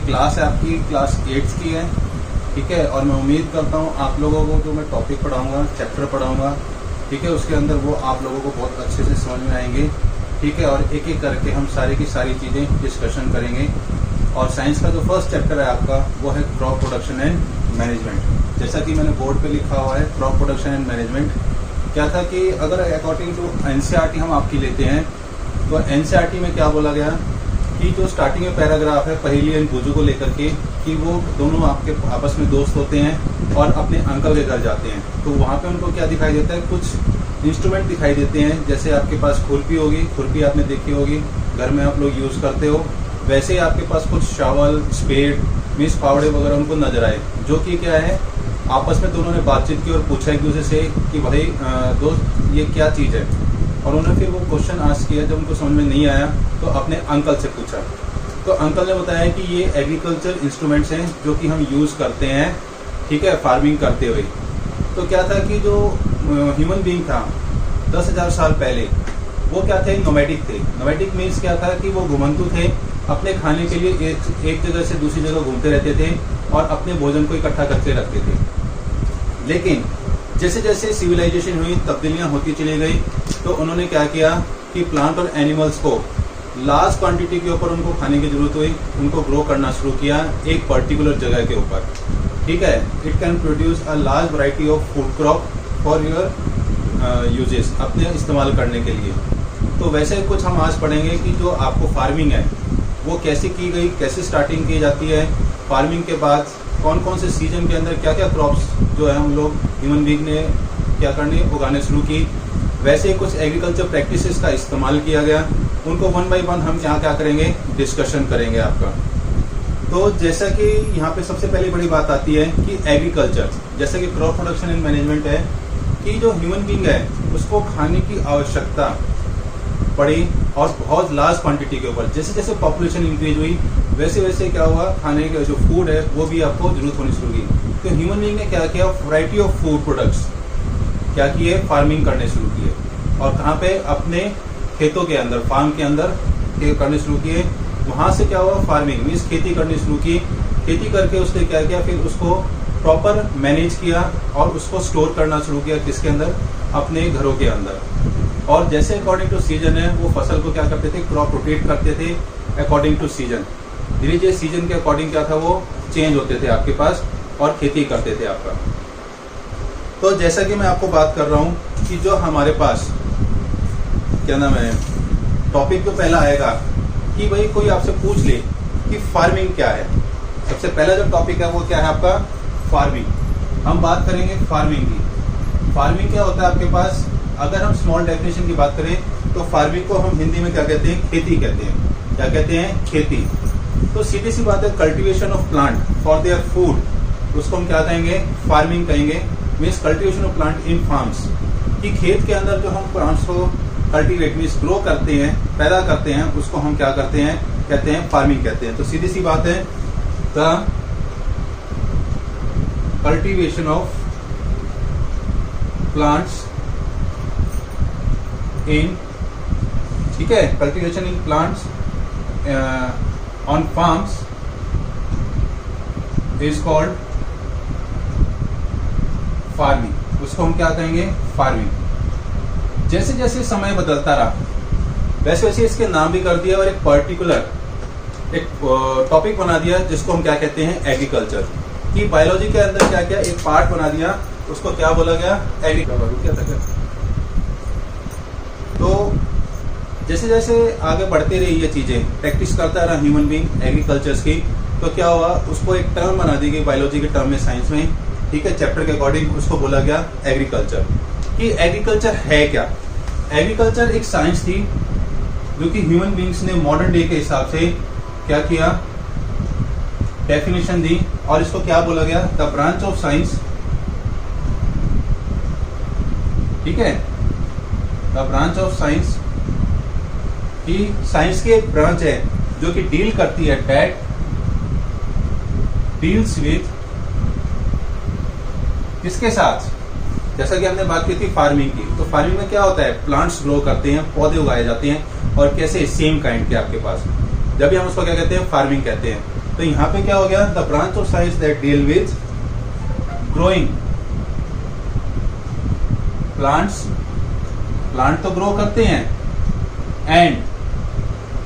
Class है आपकी class 8 की है, ठीक है। और मैं उम्मीद करता हूँ आप लोगों को जो मैं टॉपिक पढ़ाऊँगा, चैप्टर पढ़ाऊँगा, ठीक है, उसके अंदर वो आप लोगों को बहुत अच्छे से समझ में आएंगे, ठीक है। और एक एक करके हम सारी की सारी चीज़ें डिस्कशन करेंगे। और साइंस का जो फर्स्ट चैप्टर है आपका वो है क्रॉप प्रोडक्शन एंड मैनेजमेंट। जैसा कि मैंने बोर्ड पे लिखा हुआ है क्रॉप प्रोडक्शन एंड मैनेजमेंट। क्या था कि अगर अकॉर्डिंग टू एनसीईआरटी हम आपकी लेते हैं तो एनसीईआरटी में क्या बोला गया कि जो स्टार्टिंग में पैराग्राफ है पहेली एंड बुजू को लेकर के कि वो दोनों आपके आपस में दोस्त होते हैं और अपने अंकल के घर जाते हैं, तो वहाँ पे उनको क्या दिखाई देता है, कुछ इंस्ट्रूमेंट दिखाई देते हैं। जैसे आपके पास खुरपी होगी, खुरपी आपने देखी होगी, घर में आप लोग यूज़ करते हो। वैसे ही आपके पास कुछ शावल, स्पेड, मीन्स फावड़े वगैरह उनको नजर आए, जो कि क्या है आपस में दोनों ने बातचीत की और पूछा एक दूसरे से कि भाई दोस्त ये क्या चीज़ है। और उन्होंने फिर वो क्वेश्चन आस्क किया, जब उनको समझ में नहीं आया तो अपने अंकल से पूछा। तो अंकल ने बताया कि ये एग्रीकल्चर इंस्ट्रूमेंट्स हैं जो कि हम यूज़ करते हैं, ठीक है, फार्मिंग करते हुए। तो क्या था कि जो ह्यूमन बीइंग था 10,000 साल पहले वो क्या थे, नोमैडिक थे। नोमैडिक मीन्स क्या था कि वो घुमंतु थे, अपने खाने के लिए एक जगह से दूसरी जगह घूमते रहते थे और अपने भोजन को इकट्ठा करके रखते थे। लेकिन जैसे जैसे सिविलाइजेशन हुई, तब्दीलियां होती चली गई, तो उन्होंने क्या किया कि प्लांट और एनिमल्स को लार्ज क्वांटिटी के ऊपर उनको खाने की जरूरत हुई, उनको ग्रो करना शुरू किया एक पर्टिकुलर जगह के ऊपर, ठीक है। It can produce a large variety of food crop for your uses, अपने इस्तेमाल करने के लिए। तो वैसे कुछ हम आज पढ़ेंगे कि जो आपको फार्मिंग है वो कैसे की गई, कैसे स्टार्टिंग की जाती है, फार्मिंग के बाद कौन कौन से सीजन के अंदर क्या क्या क्रॉप्स जो है हम लोग ह्यूमन बीइंग ने क्या करने उगाने शुरू की। वैसे कुछ एग्रीकल्चर प्रैक्टिसेस का इस्तेमाल किया गया, उनको वन बाय वन हम क्या क्या करेंगे, डिस्कशन करेंगे आपका। तो जैसा कि यहाँ पे सबसे पहले बड़ी बात आती है कि एग्रीकल्चर, जैसा कि क्रॉप प्रोडक्शन एंड मैनेजमेंट है कि जो ह्यूमन बीइंग है उसको खाने की आवश्यकता पड़ी और बहुत लार्ज क्वांटिटी के ऊपर। जैसे जैसे पॉपुलेशन इंक्रीज हुई वैसे वैसे क्या हुआ, खाने के जो फूड है वो भी आपको जरूरत होनी शुरू हुई। तो ह्यूमन बीइंग ने क्या किया, वैरायटी ऑफ फूड प्रोडक्ट्स क्या किए, फार्मिंग करने शुरू किए। और कहाँ पे, अपने खेतों के अंदर, फार्म के अंदर करने शुरू किए। वहाँ से क्या हुआ, फार्मिंग मीन्स खेती करनी शुरू की। खेती करके उसने क्या किया, फिर उसको प्रॉपर मैनेज किया और उसको स्टोर करना शुरू किया, किसके अंदर, अपने घरों के अंदर। और जैसे अकॉर्डिंग टू सीजन है वो फसल को क्या करते थे, क्रॉप रोटेट करते थे अकॉर्डिंग टू सीजन। धीरे धीरे सीजन के अकॉर्डिंग क्या था, वो चेंज होते थे आपके पास और खेती करते थे आपका। तो जैसा कि मैं आपको बात कर रहा हूँ कि जो हमारे पास क्या नाम है, टॉपिक जो पहला आएगा कि भाई कोई आपसे पूछ ले कि फार्मिंग क्या है। सबसे पहला जो टॉपिक है वो क्या है आपका, फार्मिंग। हम बात करेंगे फार्मिंग की। फार्मिंग क्या होता है आपके पास, अगर हम स्मॉल डेफिनेशन की बात करें तो फार्मिंग को हम हिंदी में क्या कहते हैं, खेती कहते हैं। क्या कहते हैं, खेती। तो सीधी सी बात है, cultivation of plant for their food, उसको हम क्या कहेंगे, फार्मिंग कहेंगे। Means cultivation of plant in farms, कि खेत के अंदर जो हम प्लांट्स को कल्टीवेट मीन्स ग्रो करते हैं, पैदा करते हैं, उसको हम क्या करते हैं, कहते हैं फार्मिंग कहते हैं। तो सीधी सी बात है, the cultivation of plants in, ठीक है, cultivation in plants on farms is called farming. उसको हम क्या कहेंगे, फार्मिंग। जैसे जैसे समय बदलता रहा वैसे वैसे इसके नाम भी कर दिया और एक पर्टिकुलर एक टॉपिक बना दिया जिसको हम क्या कहते हैं, एग्रीकल्चर। कि बायोलॉजी के अंदर क्या क्या एक पार्ट बना दिया, उसको क्या बोला गया, एग्रीकल्चर। तो जैसे जैसे आगे बढ़ती रही ये चीजें, प्रैक्टिस करता रहा ह्यूमन बीइंग एग्रीकल्चर की, तो क्या हुआ, उसको एक टर्म बना दी गई बायोलॉजी के टर्म में, साइंस में, ठीक है, चैप्टर के अकॉर्डिंग उसको बोला गया एग्रीकल्चर। कि एग्रीकल्चर है क्या। एग्रीकल्चर एक साइंस थी जो कि ह्यूमन बीइंग्स ने मॉडर्न डे के हिसाब से क्या किया, डेफिनेशन दी। और इसको क्या बोला गया, द ब्रांच ऑफ साइंस, ठीक है, द ब्रांच ऑफ साइंस, कि साइंस की एक ब्रांच है जो कि डील करती है, दैट डील्स विथ, किसके साथ, जैसा कि हमने बात की थी फार्मिंग की। तो फार्मिंग में क्या होता है, प्लांट्स ग्रो करते हैं, पौधे उगाए जाते हैं, और कैसे, सेम काइंड के आपके पास, जब भी हम उसको क्या कहते हैं, फार्मिंग कहते हैं। तो यहाँ पे क्या हो गया, the branch of science that deal with growing plants, plant तो ग्रो करते हैं, एंड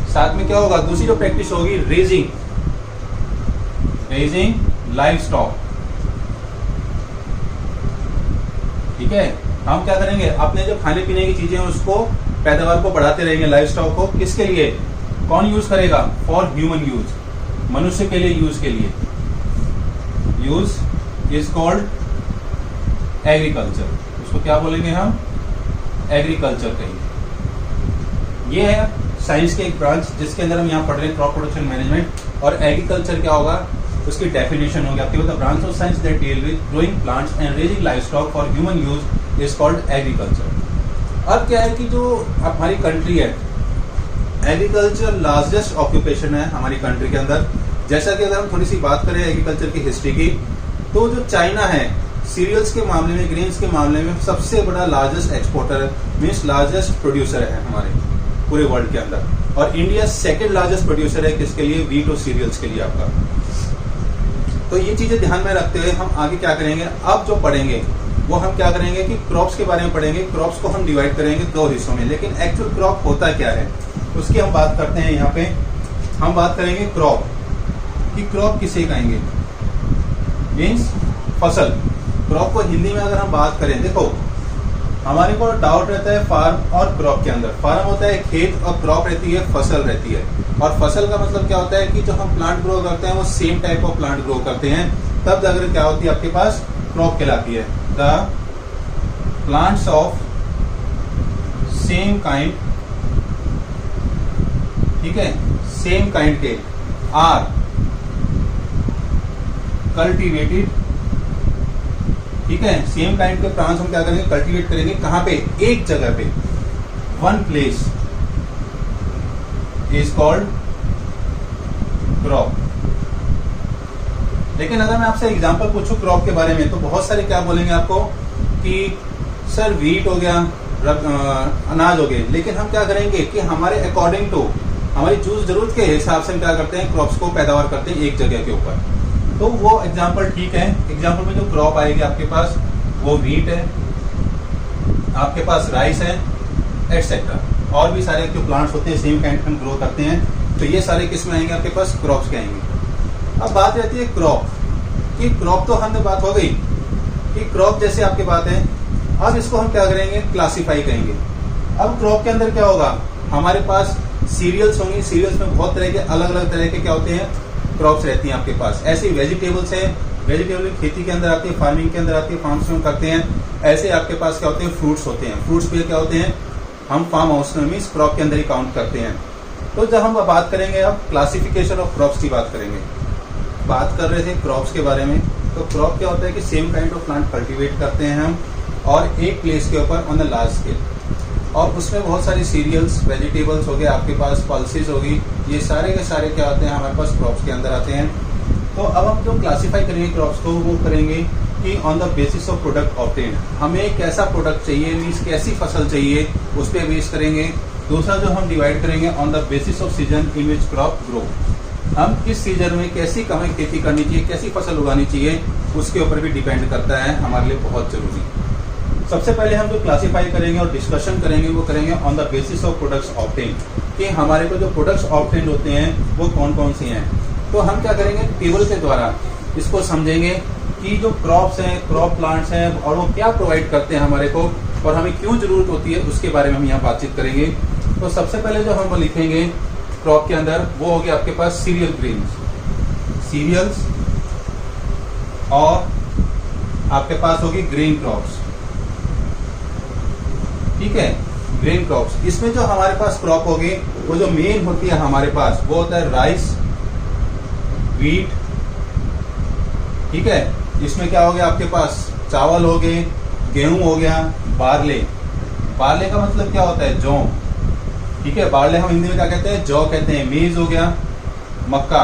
साथ में क्या होगा, दूसरी जो प्रैक्टिस होगी रेजिंग लाइव स्टॉक। ठीक है, हम क्या करेंगे, अपने जो खाने पीने की चीजें हैं उसको पैदावार को बढ़ाते रहेंगे, लाइव स्टॉक को। किसके लिए, कौन यूज करेगा, फॉर ह्यूमन यूज, मनुष्य के लिए यूज के लिए। यूज इज कॉल्ड एग्रीकल्चर, उसको क्या बोलेंगे हम, एग्रीकल्चर कहेंगे। ये है साइंस के एक ब्रांच जिसके अंदर हम यहाँ पढ़ रहे हैं क्रॉप प्रोडक्शन मैनेजमेंट। और एग्रीकल्चर क्या होगा, उसकी डेफिनेशन होगी आपकी, the branch of science that deal with growing plants and raising livestock for human use is called agriculture. अब क्या है कि जो हमारी कंट्री है, एग्रीकल्चर लार्जेस्ट ऑक्यूपेशन है हमारी कंट्री के अंदर। जैसा कि अगर हम थोड़ी सी बात करें एग्रीकल्चर की हिस्ट्री की, तो जो चाइना है सीरियल्स के मामले में, ग्रेन्स के मामले में सबसे बड़ा लार्जेस्ट एक्सपोर्टर है, मीन्स लार्जेस्ट प्रोड्यूसर है हमारे पूरे वर्ल्ड के अंदर। और इंडिया सेकंड लार्जेस्ट प्रोड्यूसर है किसके लिए, वीट और सीरियल्स के लिए आपका। तो ये चीजें ध्यान में रखते हुए हम आगे क्या करेंगे, अब जो पढ़ेंगे वो हम क्या करेंगे कि क्रॉप्स के बारे में पढ़ेंगे। क्रॉप्स को हम डिवाइड करेंगे दो हिस्सों में, लेकिन एक्चुअल क्रॉप होता क्या है उसकी हम बात करते हैं। यहाँ पे हम बात करेंगे क्रॉप कि क्रॉप किसे कहेंगे, मीन्स फसल। क्रॉप को हिंदी में अगर हम बात करें, देखो हमारे को डाउट रहता है फार्म और क्रॉप के अंदर। फार्म होता है खेत और क्रॉप रहती है फसल रहती है। और फसल का मतलब क्या होता है कि जो हम प्लांट ग्रो करते हैं वो same type of plant grow करते हैं, तब जाकर क्या होती है आपके पास क्रॉप कहलाती है। The plants of same kind, ठीक है, सेम काइंड के आर कल्टीवेटेड, ठीक है, सेम काइंड के प्लांट्स हम क्या करेंगे, कल्टीवेट करेंगे। कहां पे, एक जगह पे, one place is called crop. लेकिन अगर मैं आपसे एग्जांपल पूछूं क्रॉप के बारे में, तो बहुत सारे क्या बोलेंगे आपको कि सर वीट हो गया, अनाज हो गए। लेकिन हम क्या करेंगे कि हमारे अकॉर्डिंग टू हमारी चूज जरूरत के हिसाब से हम क्या करते हैं, क्रॉप्स को पैदावार करते हैं एक जगह के ऊपर। तो वो एग्जाम्पल ठीक है। एग्जाम्पल में जो क्रॉप आएगी आपके पास वो वीट है, आपके पास राइस है, एटसेट्रा। और भी सारे जो प्लांट्स होते हैं सेम काइंड में ग्रो करते हैं, तो ये सारे किस में आएंगे आपके पास, क्रॉप्स के आएंगे। अब बात रहती है क्रॉप कि क्रॉप तो हमने बात हो गई कि क्रॉप जैसे आपकी बात है। अब इसको हम क्या करेंगे, क्लासीफाई करेंगे। अब क्रॉप के अंदर क्या होगा, हमारे पास सीरियल्स होंगे। सीरियल्स में बहुत तरह के अलग अलग तरह के क्या होते हैं, क्रॉप्स रहती हैं आपके पास। ऐसे वेजिटेबल्स है, वेजिटेबल खेती के अंदर आती है, फार्मिंग के अंदर आती है, फार्म्स में करते हैं। ऐसे आपके पास क्या होते हैं, फ्रूट्स होते हैं। फ्रूट्स पे क्या होते हैं, हम फार्म हाउस में मीन्स क्रॉप के अंदर ही काउंट करते हैं। तो जब हम बात करेंगे, अब क्लासिफिकेशन ऑफ क्रॉप्स की बात करेंगे। बात कर रहे थे क्रॉप्स के बारे में, तो क्रॉप क्या होता है कि same kind of plant cultivate करते हैं हम, और एक प्लेस के ऊपर ऑन द लार्ज स्केल। और उसमें बहुत सारी सीरियल्स, वेजिटेबल्स हो गए आपके पास, पल्सेस होगी, ये सारे के सारे क्या होते हैं हमारे पास क्रॉप्स के अंदर आते हैं। तो अब हम जो क्लासीफाई करेंगे क्रॉप्स को, वो करेंगे कि on the basis of product obtained, हमें कैसा प्रोडक्ट चाहिए, मीन्स कैसी फसल चाहिए, उस पर बेस करेंगे। दूसरा जो हम डिवाइड करेंगे on the basis off season in which crop grow, हम किस सीजन में कैसी हमें खेती करनी चाहिए, कैसी फसल उगानी चाहिए, उसके ऊपर भी डिपेंड करता है, हमारे लिए बहुत जरूरी। सबसे पहले हम जो क्लासीफाई करेंगे और डिस्कशन करेंगे वो करेंगे on the basis of products obtained, कि हमारे को जो प्रोडक्ट्स ऑब्टेन्ड होते हैं वो कौन कौन से हैं। तो हम क्या करेंगे, टेबल के द्वारा इसको समझेंगे कि जो क्रॉप्स हैं, क्रॉप प्लांट्स हैं, और वो क्या प्रोवाइड करते हैं हमारे को और हमें क्यों जरूरत होती है, उसके बारे में हम यहाँ बातचीत करेंगे। तो सबसे पहले जो हम लिखेंगे क्रॉप के अंदर वो हो गया आपके पास सीरियल ग्रेन्स, सीरियल्स, और आपके पास होगी ग्रेन क्रॉप्स, ठीक है, ग्रेन क्रॉप्स। इसमें जो हमारे पास क्रॉप होगी वो जो मेन होती है हमारे पास वो होता है राइस, वीट, ठीक है। इसमें क्या हो गया आपके पास, चावल हो गए, गेहूं हो गया, बारले। बारले का मतलब क्या होता है, जौ, ठीक है। बारले हम हिंदी में क्या कहते हैं, जौ कहते हैं। मेज हो गया, मक्का।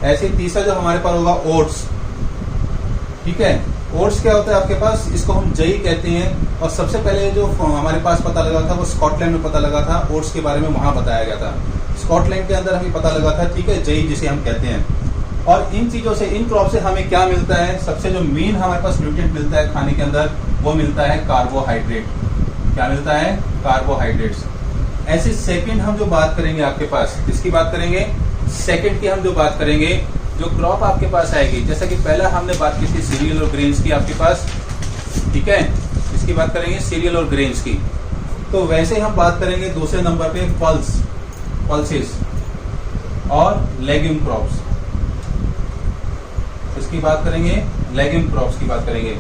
ऐसे तीसरा जो हमारे पास होगा ओट्स, ठीक है। ओट्स क्या होता है आपके पास, इसको हम जई कहते हैं। और सबसे पहले जो हमारे पास पता लगा था वो स्कॉटलैंड में पता लगा था, ओट्स के बारे में वहां बताया गया था। स्कॉटलैंड के अंदर हमें पता लगा था, ठीक है, जई जिसे हम कहते हैं। और इन चीजों से, इन क्रॉप से हमें क्या मिलता है, सबसे जो मेन हमारे पास न्यूट्रिएंट मिलता है खाने के अंदर, वो मिलता है कार्बोहाइड्रेट। क्या मिलता है? कार्बोहाइड्रेट्स। ऐसे सेकंड हम जो बात करेंगे आपके पास, किसकी बात करेंगे? सेकंड की हम जो बात करेंगे, जो क्रॉप आपके पास आएगी, जैसा कि पहला हमने बात की थी सीरियल और ग्रेन्स की आपके पास, ठीक है, इसकी बात करेंगे सीरियल और ग्रेन्स की। तो वैसे हम बात करेंगे दूसरे नंबर पे पल्सेस और लेग्यूम क्रॉप्स। इसकी बात करेंगे, लेग्यूम क्रॉप्स की बात करेंगे।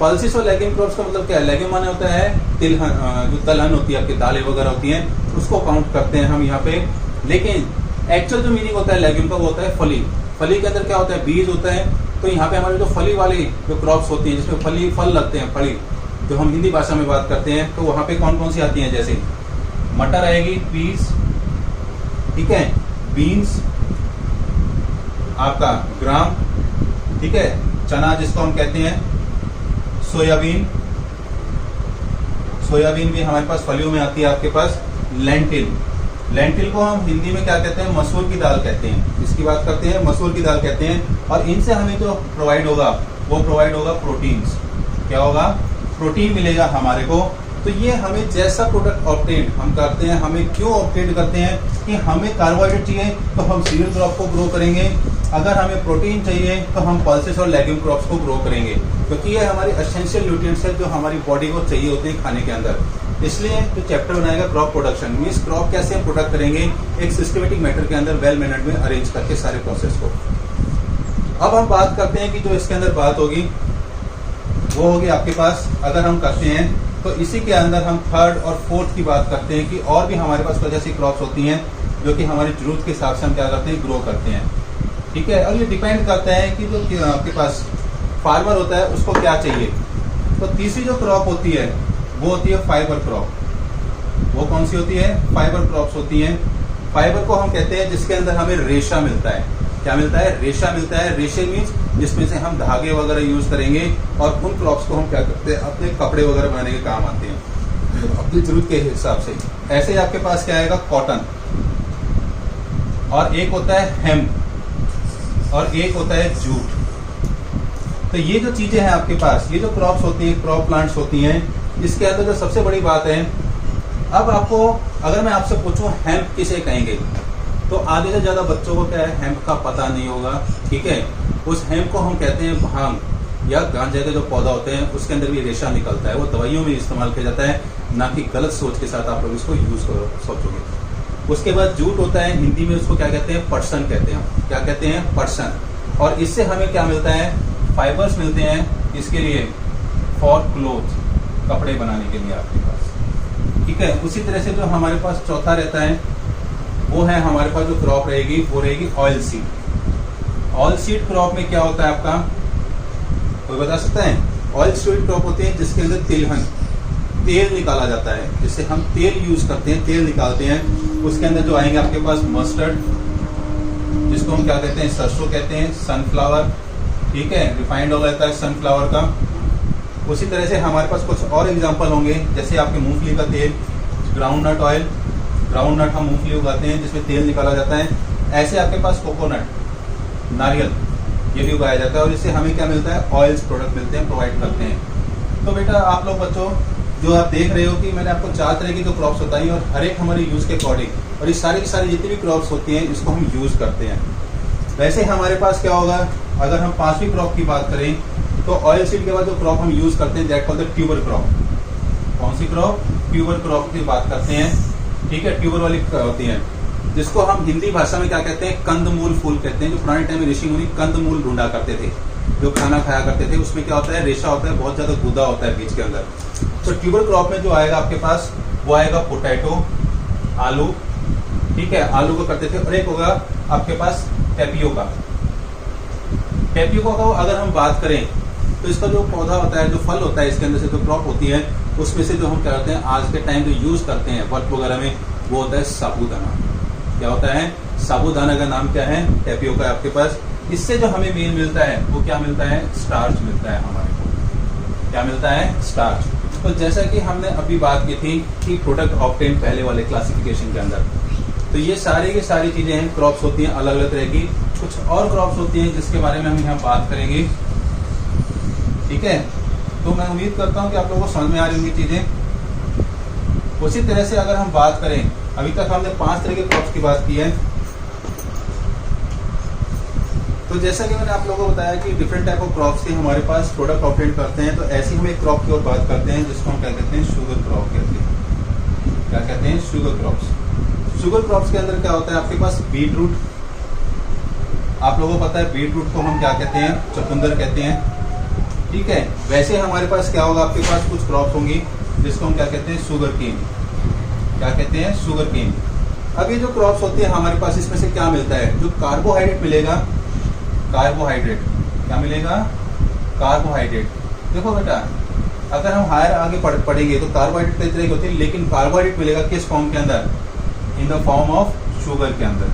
पल्सेस और लेग्यूम क्रॉप्स का मतलब क्या है? लेग्यूम माने होता है तिलहन, जो दलहन होती है आपकी, दालें वगैरह होती हैं, उसको काउंट करते हैं हम यहाँ पे। लेकिन एक्चुअल जो मीनिंग होता है लेग्यूम का, वो होता है फली। फली के अंदर क्या होता है? बीज होता है। तो यहाँ पे हमारे जो फली वाली जो क्रॉप्स होती हैं, जिसमें फल लगते हैं, फली, जो हम हिंदी भाषा में बात करते हैं, तो वहां पे कौन कौन सी आती हैं? जैसे मटर आएगी, पीस, ठीक है, बीन्स, आपका ग्राम, ठीक है, चना जिसको हम कहते हैं, सोयाबीन भी हमारे पास फलियों में आती है आपके पास। लेंटिल को हम हिंदी में क्या कहते हैं? मसूर की दाल कहते हैं। इसकी बात करते हैं, मसूर की दाल कहते हैं। और इनसे हमें जो प्रोवाइड होगा, वो प्रोवाइड होगा प्रोटीन्स। क्या होगा? प्रोटीन मिलेगा हमारे को। तो ये हमें जैसा प्रोडक्ट ऑब्टेन हम करते हैं, हमें क्यों ऑब्टेन करते हैं कि हमें कार्बोहाइड्रेट चाहिए तो हम सीरियल क्रॉप को ग्रो करेंगे, अगर हमें प्रोटीन चाहिए तो हम पल्सेस और लेग्यूम क्रॉप्स को ग्रो करेंगे, क्योंकि ये हमारी एसेंशियल न्यूट्रिएंट्स है जो हमारी बॉडी को चाहिए होते हैं खाने के अंदर। इसलिए जो चैप्टर बनाएगा क्रॉप प्रोडक्शन, मीन्स क्रॉप कैसे हम प्रोडक्ट करेंगे एक सिस्टमेटिक मैटर के अंदर, वेल मैनर्ड में अरेंज करके सारे प्रोसेस को। अब हम बात करते हैं कि जो इसके अंदर बात होगी वो होगी आपके पास, अगर हम करते हैं तो इसी के अंदर हम थर्ड और फोर्थ की बात करते हैं कि और भी हमारे पास कुछ ऐसी क्रॉप्स होती हैं जो कि हमारी जरूरत के हिसाब से हम क्या करते हैं? ग्रो करते हैं, ठीक है। और ये डिपेंड करता है कि जो आपके पास फार्मर होता है उसको क्या चाहिए। तो तीसरी जो क्रॉप होती है वो होती है फाइबर क्रॉप। वो कौन सी होती है? फाइबर क्रॉप्स होती हैं। फाइबर को हम कहते हैं जिसके अंदर हमें रेशा मिलता है। क्या मिलता है? रेशा मिलता है। रेशे मीन्स जिसमें से हम धागे वगैरह यूज करेंगे और उन क्रॉप्स को हम क्या करते हैं? अपने कपड़े वगैरह बनाने के काम आते हैं अपनी जरूरत के हिसाब से। ऐसे ही आपके पास क्या आएगा? कॉटन, और एक होता है हेम्प, और एक होता है जूट। तो ये जो चीजें हैं आपके पास, ये जो क्रॉप्स होती हैं, क्रॉप प्लांट्स होती हैं, इसके अंदर जो सबसे बड़ी बात है, अब आपको अगर मैं आपसे पूछूं हेम्प किसे कहेंगे, तो आधे से ज्यादा बच्चों को क्या है? हेम्प का पता नहीं होगा, ठीक है। उस हेम्प को हम कहते हैं भांग या गांजे के जो पौधा होते हैं, उसके अंदर भी रेशा निकलता है। वो दवाइयों में इस्तेमाल किया जाता है, ना कि गलत सोच के साथ आप लोग इसको यूज करो सोचोगे। उसके बाद जूट होता है, हिंदी में उसको क्या कहते हैं? पटसन कहते हैं। क्या कहते हैं? पटसन। और इससे हमें क्या मिलता है? फाइबर्स मिलते हैं इसके लिए, फॉर क्लोथ, कपड़े बनाने के लिए आपके पास, ठीक है। उसी तरह से जो हमारे पास चौथा रहता है वो है हमारे पास जो क्रॉप रहेगी वो रहेगी oil seed. Oil seed crop में क्या होता है आपका? कोई बता सकता है? ऑयल सीड क्रॉप होती है जिसके अंदर तिलहन, तेल निकाला जाता है, जिससे हम तेल यूज करते हैं, तेल निकालते हैं। उसके अंदर जो आएंगे आपके पास मस्टर्ड, जिसको हम क्या कहते हैं? सरसों कहते हैं, सनफ्लावर, ठीक है, रिफाइंड ऑयल रहता है सनफ्लावर का। उसी तरह से हमारे पास कुछ और एग्जांपल होंगे, जैसे आपके मूंगफली का तेल, groundnut oil, groundnut हम मूंगफली उगाते हैं जिसमें तेल निकाला जाता है। ऐसे आपके पास कोकोनट, नारियल, ये भी उगाया जाता है, और इससे हमें क्या मिलता है? ऑयल्स प्रोडक्ट मिलते हैं, प्रोवाइड करते हैं। तो बेटा आप लोग बच्चों जो आप देख रहे हो कि मैंने आपको 4 तरह की जो क्रॉप्स बताई, और हर एक हमारे यूज के अकॉर्डिंग, और ये सारी की सारी जितनी भी क्रॉप्स होती हैं इसको हम यूज करते हैं। वैसे हमारे पास क्या होगा, अगर हम 5वीं क्रॉप की बात करें तो ऑयल सीड के बाद जो क्रॉप हम यूज करते हैं that called the tuber crop. कौन सी क्रॉप? ट्यूबर क्रॉप की बात करते हैं, ठीक है। ट्यूबर वाली होती है, जिसको हम हिंदी भाषा में क्या कहते हैं? कंदमूल फूल कहते हैं। जो पुराने टाइम में ऋषि मुनि कंदमूल ढूंढा करते थे, जो खाना खाया करते थे, उसमें क्या होता है? रेशा होता है, बहुत ज्यादा गुदा होता है बीज के अंदर। तो ट्यूबर क्रॉप में जो आएगा आपके पास वो आएगा पोटैटो, आलू, ठीक है, आलू को करते थे। और एक होगा आपके पास टेपियोका। टेपियोका को अगर हम बात करें तो इसका जो पौधा होता है, जो फल होता है, इसके अंदर से जो क्रॉप होती है, उसमें से जो हम क्या करते हैं आज के टाइम जो यूज करते हैं वर्क वगैरह में, वो होता है साबूदाना। क्या होता है? साबूदाना का नाम क्या है? टेपियोका आपके पास। इससे जो हमें मेन मिलता है वो क्या मिलता है? स्टार्च मिलता है हमारे को। क्या मिलता है? स्टार्च। तो जैसा कि हमने अभी बात की थी कि प्रोडक्ट ऑब्टेन पहले वाले क्लासिफिकेशन के अंदर, तो ये सारी की सारी चीजें हैं, क्रॉप्स होती हैं अलग अलग तरह की। कुछ और क्रॉप्स होती हैं जिसके बारे में हम यहाँ बात करेंगे, ठीक है। तो मैं उम्मीद करता हूँ कि आप लोगों को समझ में आ रही होंगी चीजें। उसी तरह से अगर हम बात करें, अभी तक हमने 5 तरह के क्रॉप्स की बात की है। तो जैसा कि मैंने आप लोगों को बताया कि डिफरेंट टाइप ऑफ क्रॉप्स के हमारे पास प्रोडक्ट ऑपरेट करते हैं। तो ऐसे ही हम एक क्रॉप की ओर बात करते हैं जिसको हम क्या कहते हैं, शुगर क्रॉप कहते हैं। क्या कहते हैं, शुगर क्रॉप्स। शुगर क्रॉप्स के अंदर क्या होता है, आपके पास बीट रूट, आप लोगों को पता है बीट रूट को हम क्या कहते हैं, चुकंदर कहते हैं, ठीक है। वैसे हमारे पास क्या होगा, आपके पास कुछ क्रॉप्स होंगी जिसको हम क्या कहते हैं, शुगर केन। क्या कहते हैं, शुगर केन। अब ये जो क्रॉप्स होती है हमारे पास, इसमें से क्या मिलता है, जो कार्बोहाइड्रेट मिलेगा, कार्बोहाइड्रेट क्या मिलेगा, कार्बोहाइड्रेट। देखो बेटा, अगर हम हायर आगे पढ़ेंगे तो कार्बोहाइड्रेट कई तरह की होती है, लेकिन कार्बोहाइड्रेट मिलेगा किस फॉर्म के अंदर, in the form of sugar के अंदर,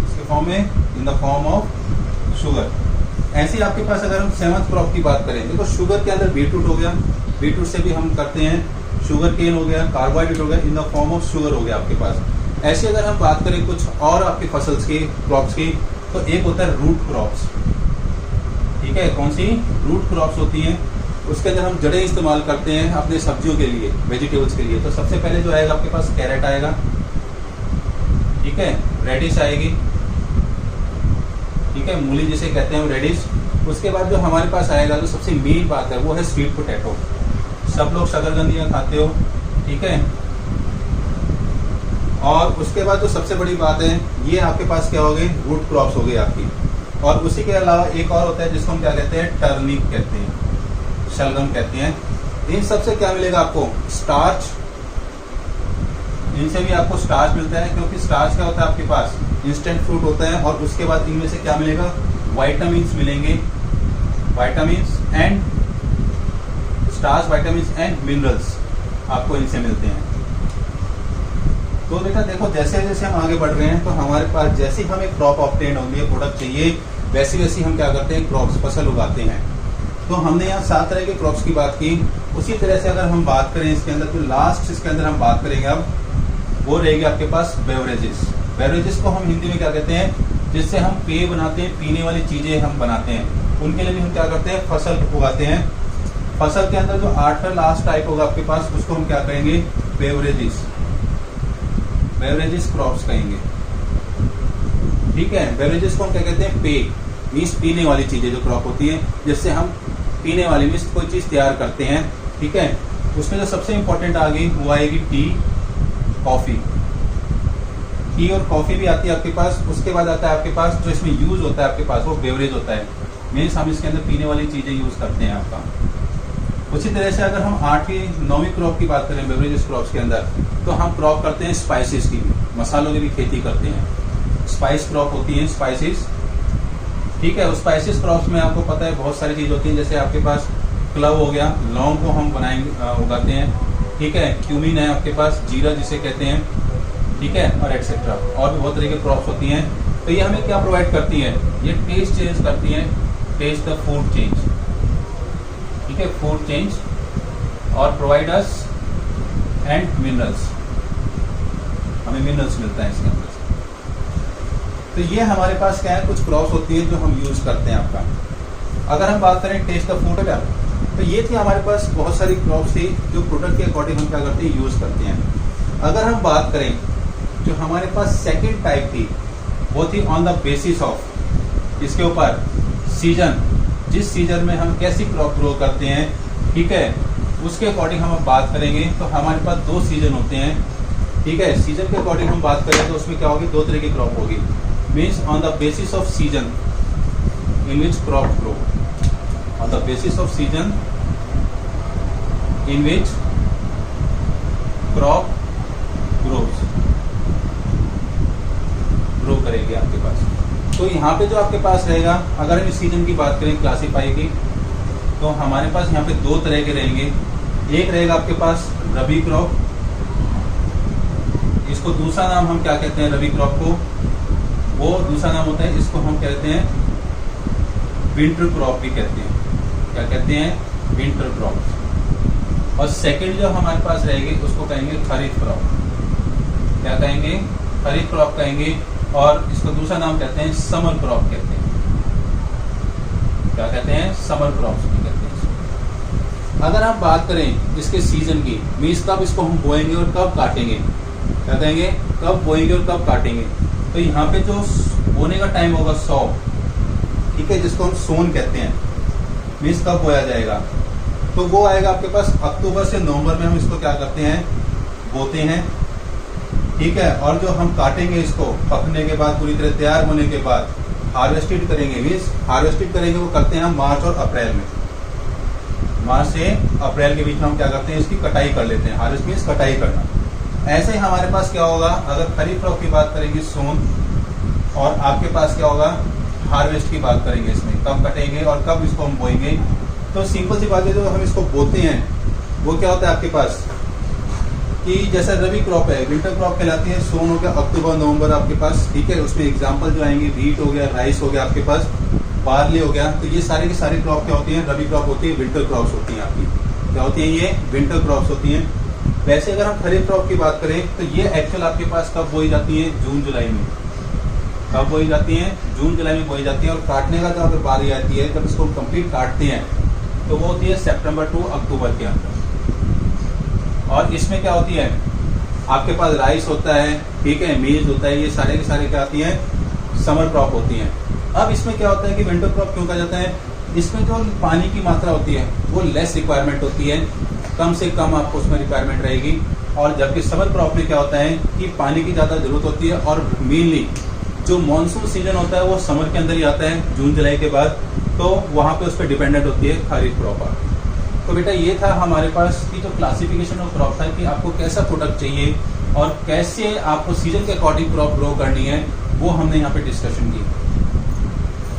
इसके फॉर्म में, in the form of sugar. ऐसे ही आपके पास अगर हम 7th क्रॉप की बात करें, देखो शुगर के अंदर बीटरूट हो गया, बीटरूट से भी हम करते हैं, शुगर केन हो गया, कार्बोहाइड्रेट हो गया, in the form of sugar हो गया आपके पास। ऐसे अगर हम बात करें कुछ और आपकी फसल्स की, क्रॉप्स की, तो एक होता है रूट क्रॉप्स, ठीक है। कौन सी, रूट क्रॉप्स होती हैं। उसके अंदर हम जड़ें इस्तेमाल करते हैं अपने सब्जियों के लिए, वेजिटेबल्स के लिए। तो सबसे पहले जो आएगा आपके पास कैरेट आएगा, ठीक है, रेडिश आएगी, ठीक है, मूली जिसे कहते हैं रेडिश। उसके बाद जो हमारे पास आएगा, जो सबसे मेन बात है, वो है स्वीट पोटैटो। सब लोग शकरकंदियां खाते हो, ठीक है। और उसके बाद जो सबसे बड़ी बात है, ये आपके पास क्या हो गई, रूट क्रॉप्स हो गई आपकी। और उसी के अलावा एक और होता है जिसको हम क्या कहते हैं, टर्निप कहते हैं, शलगम कहते हैं। इन सबसे क्या मिलेगा आपको, स्टार्च। इनसे भी आपको स्टार्च मिलता है, क्योंकि स्टार्च क्या होता है आपके पास, इंस्टेंट फ्रूट होता है। और उसके बाद इनमें से क्या मिलेगा, वाइटामिन्स मिलेंगे, vitamins and starch, vitamins and minerals आपको इनसे मिलते हैं। तो बेटा देखो, जैसे जैसे हम आगे बढ़ रहे हैं तो हमारे पास जैसे ही हमें क्रॉप ऑब्टेन होगी, प्रोडक्ट चाहिए, वैसे वैसे हम क्या करते हैं, क्रॉप्स, फसल उगाते हैं। तो हमने यहाँ 7 तरह के क्रॉप्स की बात की। उसी तरह से अगर हम बात करें इसके अंदर, तो लास्ट इसके अंदर हम बात करेंगे अब, वो रहेगी आपके पास बेवरेजेस। बेवरेजेस को हम हिंदी में क्या कहते हैं, जिससे हम पेय बनाते हैं, पीने वाली चीजें हम बनाते हैं, उनके लिए भी हम क्या करते हैं, फसल उगाते हैं। फसल के अंदर जो 8वां लास्ट टाइप होगा आपके पास, उसको हम क्या कहेंगे, बेवरेजेस, बेवरेजेस क्रॉप्स कहेंगे, ठीक है। बेवरेजेस को हम क्या कहते हैं, पेय, मीन्स पीने वाली चीजें जो क्रॉप होती है, जिससे हम पीने वाली मीन्स कोई चीज तैयार करते हैं, ठीक है। उसमें जो सबसे इंपॉर्टेंट आ गई वो आएगी टी, कॉफी। टी और कॉफी भी आती है आपके पास। उसके बाद आता है आपके पास जो इसमें यूज होता है आपके पास, वो बेवरेज होता है, मीन्स हम इसके अंदर पीने वाली चीजें यूज करते हैं आपका। उसी तरह से अगर हम 8वीं 9वीं क्रॉप की बात करें बेवरेजेस क्रॉप्स के अंदर, तो हम क्रॉप करते हैं स्पाइसेस की भी, मसालों की भी खेती करते हैं। स्पाइस क्रॉप होती है, स्पाइसेस, ठीक है। उस स्पाइसेस क्रॉप्स में आपको पता है बहुत सारी चीज होती है, जैसे आपके पास क्लव हो गया, लौंग को हम उगाते हैं, ठीक है। क्यूमिन है आपके पास, जीरा जिसे कहते हैं, ठीक है, और एक्सेट्रा, और भी बहुत तरह की क्रॉप्स होती हैं। तो ये हमें क्या प्रोवाइड करती है, ये टेस्ट चेंज करती है, टेस्ट द फूड चेंज, ठीक है, फूड चेंज, और प्रोवाइड अस एंड मिनरल्स, हमें मिनरल्स मिलता है इसके अंदर से। तो ये हमारे पास क्या है, कुछ क्रॉप्स होती है जो हम यूज करते हैं आपका। अगर हम बात करें टेस्ट द फूड का, तो ये थी हमारे पास बहुत सारी क्रॉप्स थी जो प्रोडक्ट के अकॉर्डिंग हम क्या करते हैं, यूज करते हैं। अगर हम बात करें जो हमारे पास सेकंड टाइप थी, वो थी ऑन द बेसिस ऑफ, इसके ऊपर सीजन, जिस सीजन में हम कैसी क्रॉप ग्रो करते हैं, ठीक है, उसके अकॉर्डिंग हम बात करेंगे। तो हमारे पास 2 सीजन होते हैं, ठीक है। सीजन के अकॉर्डिंग हम बात करें तो उसमें क्या होगी, 2 तरह की क्रॉप होगी, means on the basis off season in which crop grow, on the basis off season in which crop grow करेगी आपके पास। तो यहाँ पे जो आपके पास रहेगा, अगर हम इस सीजन की बात करें क्लासीफाई की, तो हमारे पास यहाँ पे 2 तरह के रहेंगे। एक रहेगा आपके पास रबी क्रॉप, इसको दूसरा नाम हम क्या कहते हैं, रबी क्रॉप को, वो दूसरा नाम होता है, इसको हम कहते हैं विंटर क्रॉप भी कहते हैं। क्या कहते हैं, विंटर क्रॉप। और सेकंड जो हमारे पास रहेगी उसको कहेंगे खरीफ क्रॉप, क्या कहेंगे, खरीफ क्रॉप कहेंगे, और इसको दूसरा नाम कहते हैं समर क्रॉप कहते हैं। क्या कहते हैं, समर क्रॉप भी कहते हैं इसको। अगर हम बात करें इसके सीजन की, मीन्स कब इसको हम बोएंगे और कब काटेंगे, क्या कहेंगे, कब बोएंगे और कब काटेंगे, तो यहाँ पे जो बोने का टाइम होगा सौ, ठीक है, जिसको हम सोन कहते हैं, मीन्स कब बोया जाएगा, तो वो आएगा आपके पास अक्टूबर से नवंबर में हम इसको क्या करते हैं, बोते हैं, ठीक है। और जो हम काटेंगे इसको पकने के बाद, पूरी तरह तैयार होने के बाद हार्वेस्टेड करेंगे, मीन्स हार्वेस्टेड करेंगे वो करते हैं हम मार्च और अप्रैल में, मार्च से अप्रैल के बीच में हम क्या करते हैं, इसकी कटाई कर लेते हैं। हार्वेस्ट मीन्स कटाई करना। ऐसे ही हमारे पास क्या होगा, अगर खरीफ क्रॉप की बात करेंगे सोन, और आपके पास क्या होगा, हार्वेस्ट की बात करेंगे, इसमें कब कटेंगे और कब इसको हम बोएंगे। तो सिंपल सी बात है, जो हम इसको बोते हैं वो क्या होता है आपके पास कि जैसा रबी क्रॉप है, विंटर क्रॉप कहलाती है, सोन हो गया अक्टूबर नवंबर आपके पास, ठीक है। उसमें एग्जांपल जो आएंगे, व्हीट हो गया, राइस हो गया आपके पास, बार्ली हो गया, तो ये सारे की सारी क्रॉप क्या होती है, रबी क्रॉप होती है, विंटर क्रॉप्स होती हैं आपकी, क्या होती है, ये विंटर क्रॉप्स होती हैं। वैसे अगर हम खरीफ क्रॉप की बात करें तो ये एक्चुअल आपके पास कब बोई जाती है, जून जुलाई में। कब बोई जाती है, जून जुलाई में बोई जाती है। और काटने का जब बारी आती है, जब इसको कंप्लीट काटते हैं, तो वो होती है सितंबर टू अक्टूबर के अंदर। और इसमें क्या होती है, आपके पास राइस होता है, ठीक है, मेज होता है, ये सारे के सारे क्या आती है, समर क्रॉप होती हैं। अब इसमें क्या होता है कि विंटर क्रॉप क्यों कहा जाता है, इसमें जो पानी की मात्रा होती है वो लेस रिक्वायरमेंट होती है, कम से कम आपको उसमें रिक्वायरमेंट रहेगी। और जबकि समर क्रॉप में क्या होता है कि पानी की ज़्यादा जरूरत होती है, और मेनली जो मानसून सीजन होता है वो समर के अंदर ही आता है, जून जुलाई के बाद, तो वहाँ पे उस पर डिपेंडेंट होती है खरीफ क्रॉप। तो बेटा ये था हमारे पास की जो क्लासिफिकेशन ऑफ क्रॉप था कि आपको कैसा प्रोडक्ट चाहिए और कैसे आपको सीजन के अकॉर्डिंग क्रॉप ग्रो करनी है, वो हमने यहाँ पे डिस्कशन की,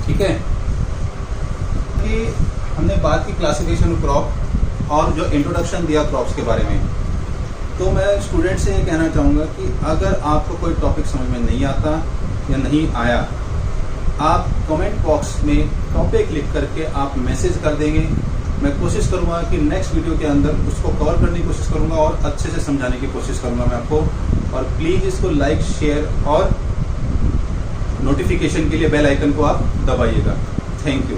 ठीक है। कि हमने बात की क्लासिफिकेशन ऑफ क्रॉप और जो इंट्रोडक्शन दिया क्रॉप्स के बारे में। तो मैं स्टूडेंट से ये कहना चाहूँगा कि अगर आपको कोई टॉपिक समझ में नहीं आता या नहीं आया, आप कमेंट बॉक्स में टॉपिक लिख करके आप मैसेज कर देंगे। मैं कोशिश करूंगा कि नेक्स्ट वीडियो के अंदर उसको कवर करने की कोशिश करूंगा और अच्छे से समझाने की कोशिश करूंगा मैं आपको। और प्लीज़ इसको लाइक, शेयर और नोटिफिकेशन के लिए बेल आइकन को आप दबाइएगा। Thank you.